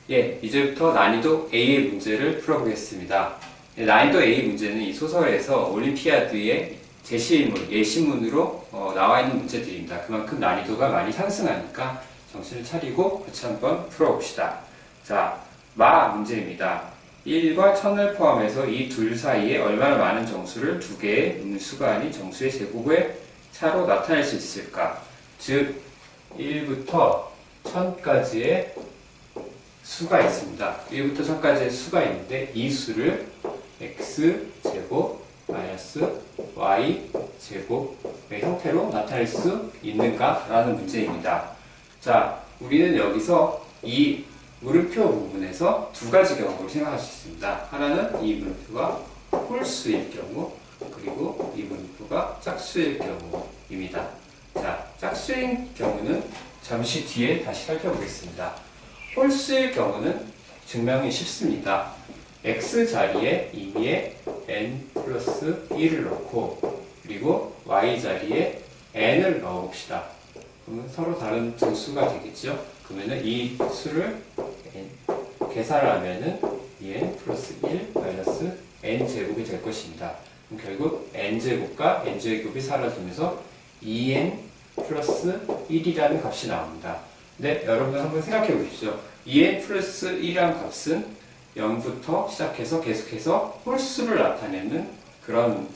예, 이제부터 난이도 A의 문제를 풀어보겠습니다. 예, 난이도 A 문제는 이 소설에서 올림피아드의 제시인물, 예시문으로 나와 있는 문제들입니다. 그만큼 난이도가 많이 상승하니까 정신을 차리고 같이 한번 풀어봅시다. 자, 마 문제입니다. 1과 1000을 포함해서 이 둘 사이에 얼마나 많은 정수를 두 개의 음수가 아닌 정수의 제곱의 차로 나타낼 수 있을까? 즉, 1부터 1000까지의 수가 있습니다. 1부터 1000까지의 수가 있는데 이 수를 x제곱 마이너스 y제곱의 형태로 나타낼 수 있는가? 라는 문제입니다. 자, 우리는 여기서 이 물음표 부분에서 두 가지 경우를 생각할 수 있습니다. 하나는 이 물음표가 홀수일 경우, 그리고 이 물음표가 짝수일 경우입니다. 자, 짝수인 경우는 잠시 뒤에 다시 살펴보겠습니다. 홀수일 경우는 증명이 쉽습니다. x 자리에 임의의 n 플러스 1을 넣고 그리고 y 자리에 n을 넣어봅시다. 그러면 서로 다른 두 수가 되겠죠. 그러면 이 수를 계산을 하면은 2n 플러스 1 마이너스 n 제곱이 될 것입니다. 그럼 결국 n 제곱과 n 제곱이 사라지면서 2n 플러스 1이라는 값이 나옵니다. 네, 여러분 한번 생각해 보십시오. 2n 플러스 1이라는 값은 0부터 시작해서 계속해서 홀수를 나타내는 그런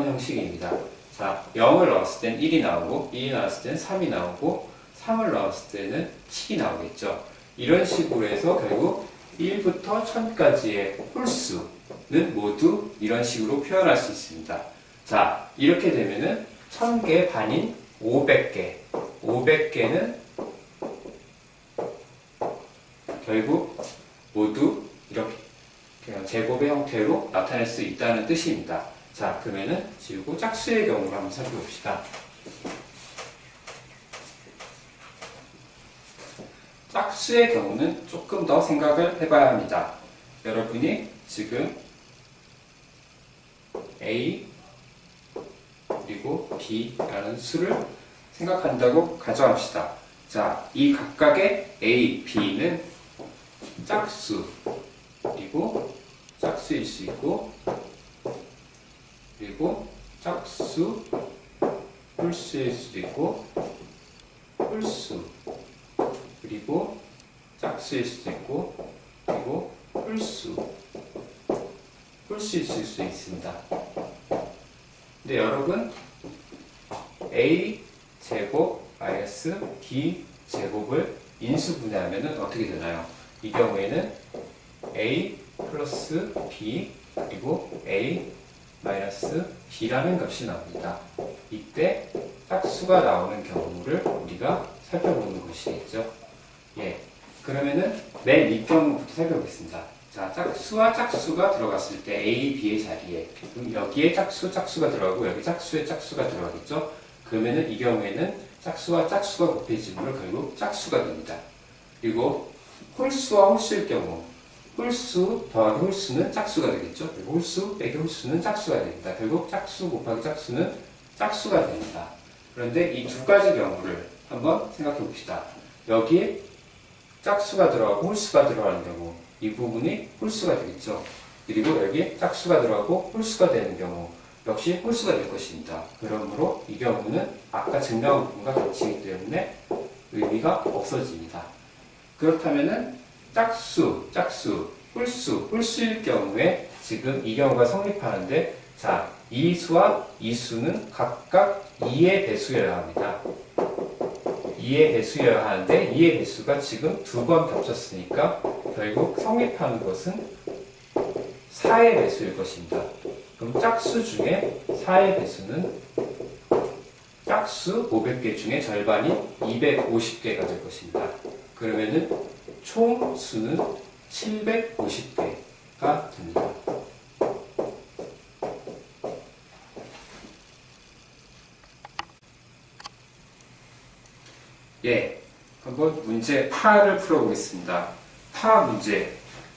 형식입니다. 자, 0을 넣었을 땐 1이 나오고 2이 나왔을 땐 3이 나오고 3을 넣었을 때는 7이 나오겠죠. 이런 식으로 해서 결국 1부터 1000까지의 홀수는 모두 이런 식으로 표현할 수 있습니다. 자, 이렇게 되면은 1000개 반인 500개. 500개는 결국 모두 이렇게 그냥 제곱의 형태로 나타낼 수 있다는 뜻입니다. 자, 그러면은 지우고 짝수의 경우를 한번 살펴봅시다. 짝수의 경우는 조금 더 생각을 해봐야 합니다. 여러분이 지금 A 그리고 B라는 수를 생각한다고 가정합시다. 자, 이 각각의 A, B는 짝수 그리고 짝수일 수 있고 그리고 짝수 홀수일 수도 있고 홀수 그리고 짝수일 수도 있고 그리고 홀수일 수도 있습니다. 근데 여러분 A 제곱 마이너스 B 제곱을 인수분해하면 어떻게 되나요? 이 경우에는 A 플러스 B 그리고 A 마이너스 B라는 값이 나옵니다. 이때 짝수가 나오는 경우를 우리가 살펴보는 것이겠죠. 예, 그러면은 맨 윗경우부터 살펴보겠습니다. 자, 짝수와 짝수가 들어갔을 때 A, B의 자리에 그럼 여기에 짝수가 들어가고 여기 짝수에 짝수가 들어가겠죠. 그러면은 이 경우에는 짝수와 짝수가 곱해지므로 결국 짝수가 됩니다. 그리고 홀수와 홀수일 경우 홀수 더하기 홀수는 짝수가 되겠죠. 그리고 홀수 빼기 홀수는 짝수가 됩니다. 결국 짝수 곱하기 짝수는 짝수가 됩니다. 그런데 이 두 가지 경우를 한번 생각해 봅시다. 여기에 짝수가 들어가고 홀수가 들어가는 경우 이 부분이 홀수가 되겠죠. 그리고 여기에 짝수가 들어가고 홀수가 되는 경우 역시 홀수가 될 것입니다. 그러므로 이 경우는 아까 증명한 부분과 같이기 때문에 의미가 없어집니다. 그렇다면은 짝수, 홀수일 경우에 지금 이 경우가 성립하는데 자, 이 수와 이 수는 각각 2의 배수여야 합니다. 2의 배수여야 하는데 2의 배수가 지금 두 번 겹쳤으니까 결국 성립하는 것은 4의 배수일 것입니다. 그럼 짝수 중에 4의 배수는 짝수 500개 중에 절반인 250개가 될 것입니다. 그러면은 총 수는 750개가 됩니다. 예, 한번 문제 파를 풀어보겠습니다. 파 문제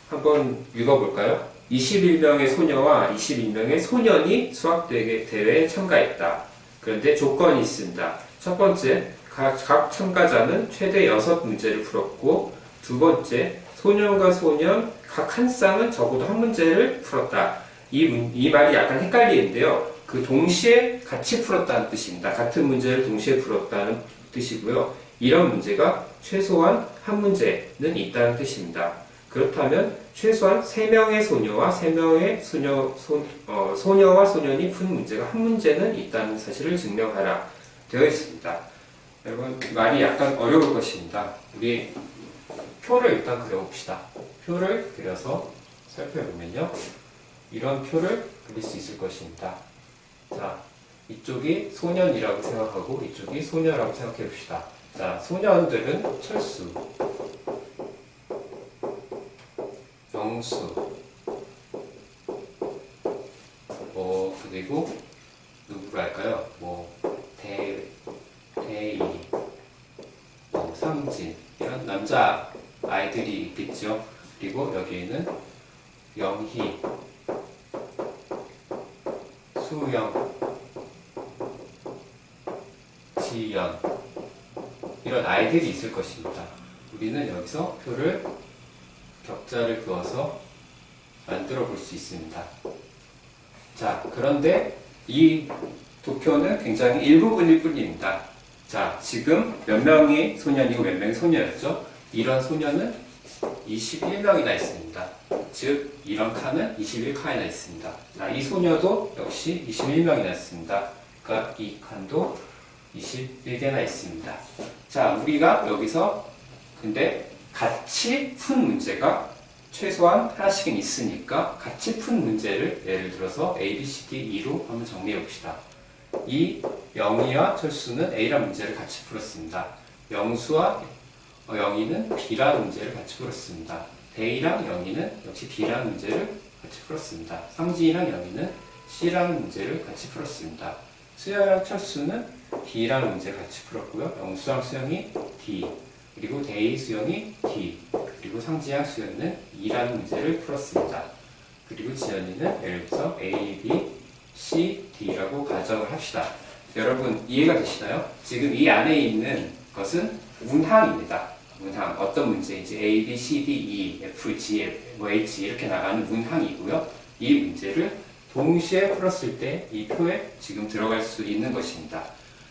한번 읽어볼까요? 21명의 소녀와 21명의 소년이 수학대회에 참가했다. 그런데 조건이 있습니다. 첫 번째, 각 참가자는 최대 6문제를 풀었고 두 번째, 소년과 소년 각 한 쌍은 적어도 한 문제를 풀었다. 이 말이 약간 헷갈리는데요. 그 동시에 같이 풀었다는 뜻입니다. 같은 문제를 동시에 풀었다는 뜻이고요. 이런 문제가 최소한 한 문제는 있다는 뜻입니다. 그렇다면 최소한 3명의 소녀와 3명의 소녀와 소년이 푼 문제가 한 문제는 있다는 사실을 증명하라 되어 있습니다. 여러분, 말이 약간 어려울 것입니다. 우리 표를 일단 그려봅시다. 표를 그려서 살펴보면요. 이런 표를 그릴 수 있을 것입니다. 자, 이쪽이 소년이라고 생각하고 이쪽이 소녀라고 생각해 봅시다. 자, 소년들은 철수, 영수, 그리고 누구랄까요? 대희, 상진, 이런 남자 아이들이 있겠죠. 그리고 여기에는 영희, 수영, 지연, 이런 아이들이 있을 것입니다. 우리는 여기서 표를 격자를 그어서 만들어 볼 수 있습니다. 자, 그런데 이 도표는 굉장히 일부분일 뿐입니다. 자, 지금 몇 명이 소년이고 몇 명이 소녀였죠? 이런 소년은 21명이나 있습니다. 즉, 이런 칸은 21칸이나 있습니다. 자, 이 소녀도 역시 21명이나 있습니다. 그러니까 이 칸도 21개나 있습니다. 자, 우리가 여기서 근데 같이 푼 문제가 최소한 하나씩은 있으니까 같이 푼 문제를 예를 들어서 A, B, C, D, E로 한번 정리해 봅시다. 이 영희와 철수는 A라는 문제를 같이 풀었습니다. 영수와 영희는 B라는 문제를 같이 풀었습니다. 대희랑 영희는 역시 B라는 문제를 같이 풀었습니다. 상진이랑 영희는 C라는 문제를 같이 풀었습니다. 수영이랑 철수는 D라는 문제를 같이 풀었고요. 영수랑 수영이 D, 그리고 대희, 수영이 D, 그리고 상지랑 수영이는 E라는 문제를 풀었습니다. 그리고 지연이는 예를 들어서 A, B, C, D라고 가정을 합시다. 여러분 이해가 되시나요? 지금 이 안에 있는 것은 문항입니다. 문항, 어떤 문제인지 A, B, C, D, E, F, G, H 이렇게 나가는 문항이고요. 이 문제를 동시에 풀었을 때 이 표에 지금 들어갈 수 있는 것입니다.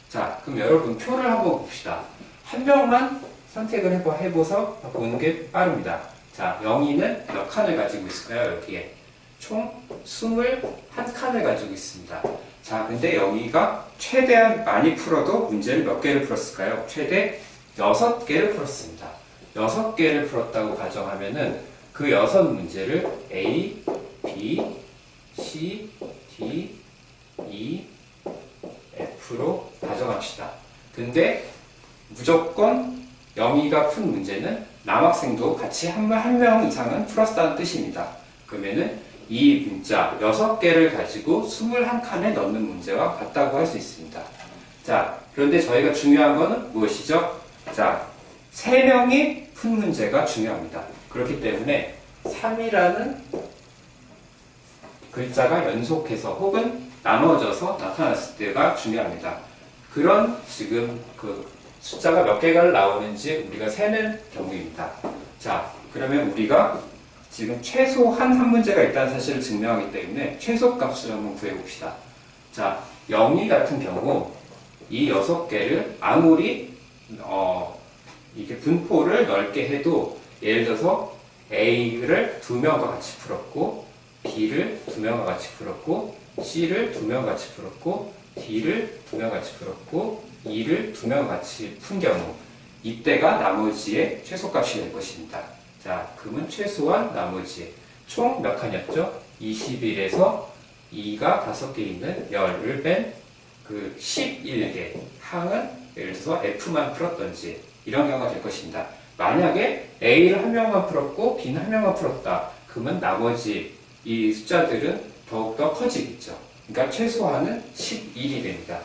자, 그럼 여러분 표를 한번 봅시다. 한 명만 선택을 해보서 보는 게 빠릅니다. 자, 영희는 몇 칸을 가지고 있을까요? 여기에 총 21칸을 가지고 있습니다. 자, 근데 영희가 최대한 많이 풀어도 문제를 몇 개를 풀었을까요? 최대 6개를 풀었습니다. 6개를 풀었다고 가정하면은 그 6문제를 A, B, C, D, E, F로 가정합시다. 근데 무조건 영희가 푼 문제는 남학생도 같이 한 명 이상은 풀었다는 뜻입니다. 그러면은 이 문자 6개를 가지고 21칸에 넣는 문제와 같다고 할 수 있습니다. 자, 그런데 저희가 중요한 거는 무엇이죠? 자, 3명이 푼 문제가 중요합니다. 그렇기 때문에 3이라는 글자가 연속해서 혹은 나눠져서 나타났을 때가 중요합니다. 그런 지금 그 숫자가 몇 개가 나오는지 우리가 세는 경우입니다. 자, 그러면 우리가 지금 최소한 한 문제가 있다는 사실을 증명하기 때문에 최소값을 한번 구해봅시다. 자, 영희 같은 경우 이 6개를 아무리 이게 분포를 넓게 해도 예를 들어서 A를 2명과 같이 풀었고 B를 2명과 같이 풀었고 C를 2명과 같이 풀었고 D를 2명과 같이 풀었고 E를 2명과 같이 푼 경우 이때가 나머지의 최소값이 될 것입니다. 자, 그러면 최소한 나머지 총 몇 칸이었죠? 21에서 2가 5개 있는 열을 뺀 그 11개 항은 예를 들어서 F만 풀었던지 이런 경우가 될 것입니다. 만약에 A를 한 명만 풀었고 B는 한 명만 풀었다. 그러면 나머지 이 숫자들은 더욱더 커지겠죠. 그러니까 최소한은 11이 됩니다.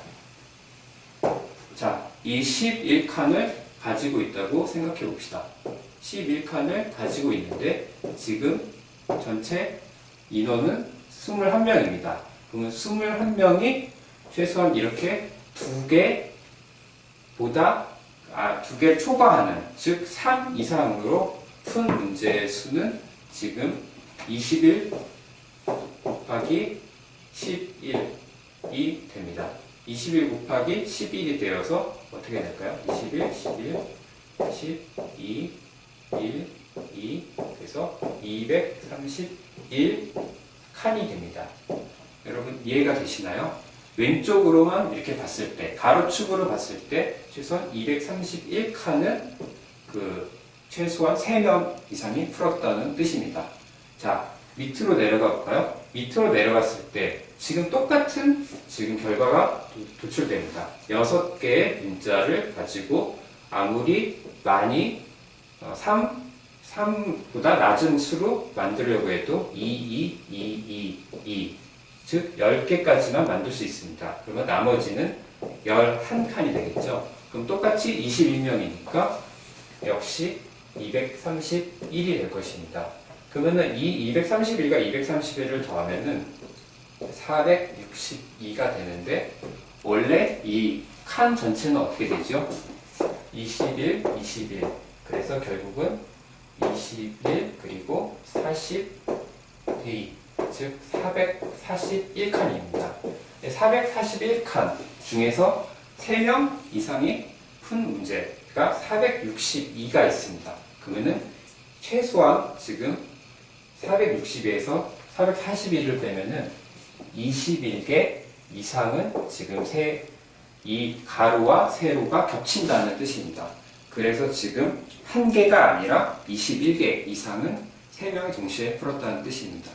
자, 이 11칸을 가지고 있다고 생각해 봅시다. 11칸을 가지고 있는데 지금 전체 인원은 21명입니다. 그러면 21명이 최소한 이렇게 2개보다 두 개를 초과하는, 즉 3 이상으로 푼 문제의 수는 지금 21 곱하기 11이 됩니다. 21 곱하기 11이 되어서 어떻게 될까요? 21, 11, 12, 1, 2, 그래서 231 칸이 됩니다. 여러분 이해가 되시나요? 왼쪽으로만 이렇게 봤을 때, 가로축으로 봤을 때 최소한 231칸은 최소한 3명 이상이 풀었다는 뜻입니다. 자, 밑으로 내려가 볼까요? 밑으로 내려갔을 때 지금 똑같은 결과가 도출됩니다. 6개의 문자를 가지고 아무리 많이 3보다 낮은 수로 만들려고 해도 2, 즉 10개까지만 만들 수 있습니다. 그러면 나머지는 11칸이 되겠죠. 그럼 똑같이 21명이니까 역시 231이 될 것입니다. 그러면은 이 231과 231을 더하면은 462가 되는데, 원래 이 칸 전체는 어떻게 되죠? 21, 21. 그래서 결국은 21 그리고 42, 즉 441칸입니다. 441칸 중에서 3명 이상이 푼 문제가 462가 있습니다. 그러면은 최소한 지금 460에서 441을 빼면은 21개 이상은 지금 이 가로와 세로가 겹친다는 뜻입니다. 그래서 지금 1개가 아니라 21개 이상은 3명이 동시에 풀었다는 뜻입니다.